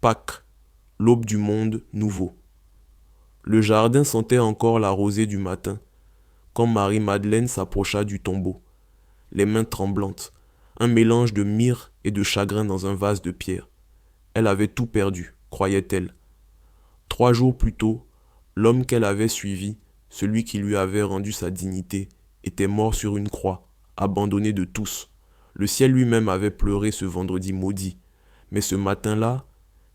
Pâques, l'aube du monde nouveau. Le jardin sentait encore la rosée du matin, quand Marie-Madeleine s'approcha du tombeau, les mains tremblantes, un mélange de myrrhe et de chagrin dans un vase de pierre. Elle avait tout perdu, croyait-elle. 3 jours plus tôt, l'homme qu'elle avait suivi, celui qui lui avait rendu sa dignité, était mort sur une croix, abandonné de tous. Le ciel lui-même avait pleuré ce vendredi maudit. Mais ce matin-là,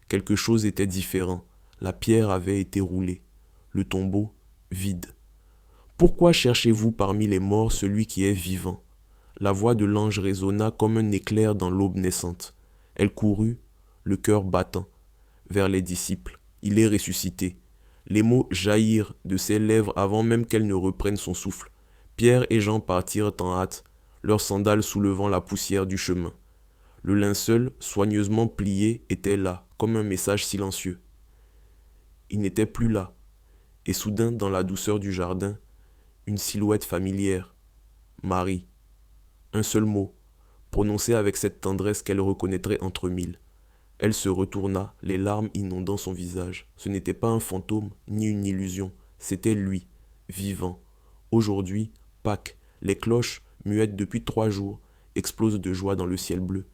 quelque chose était différent. La pierre avait été roulée. Le tombeau, vide. Pourquoi cherchez-vous parmi les morts celui qui est vivant? La voix de l'ange résonna comme un éclair dans l'aube naissante. Elle courut, le cœur battant, vers les disciples. Il est ressuscité. Les mots jaillirent de ses lèvres avant même qu'elle ne reprenne son souffle. Pierre et Jean partirent en hâte, leurs sandales soulevant la poussière du chemin. Le linceul, soigneusement plié, était là, comme un message silencieux. Il n'était plus là, et soudain, dans la douceur du jardin, une silhouette familière. Marie. Un seul mot, prononcé avec cette tendresse qu'elle reconnaîtrait entre mille. Elle se retourna, les larmes inondant son visage. Ce n'était pas un fantôme, ni une illusion, c'était lui, vivant. Aujourd'hui, Pâques, les cloches, muettes depuis 3 jours, explosent de joie dans le ciel bleu.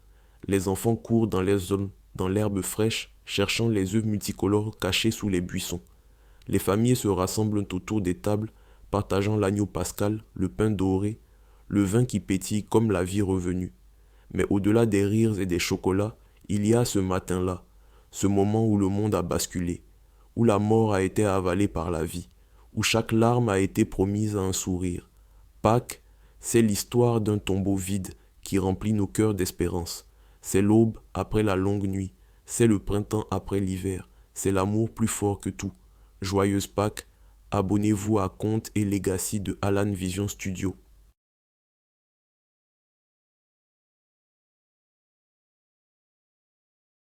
Les enfants courent dans les zones, dans l'herbe fraîche, cherchant les œufs multicolores cachés sous les buissons. Les familles se rassemblent autour des tables, partageant l'agneau pascal, le pain doré, le vin qui pétille comme la vie revenue. Mais au-delà des rires et des chocolats, il y a ce matin-là, ce moment où le monde a basculé, où la mort a été avalée par la vie, où chaque larme a été promise à un sourire. Pâques, c'est l'histoire d'un tombeau vide qui remplit nos cœurs d'espérance. C'est l'aube après la longue nuit, c'est le printemps après l'hiver, c'est l'amour plus fort que tout. Joyeuse Pâques, abonnez-vous à Contes et Legacy de Alan Vision Studio.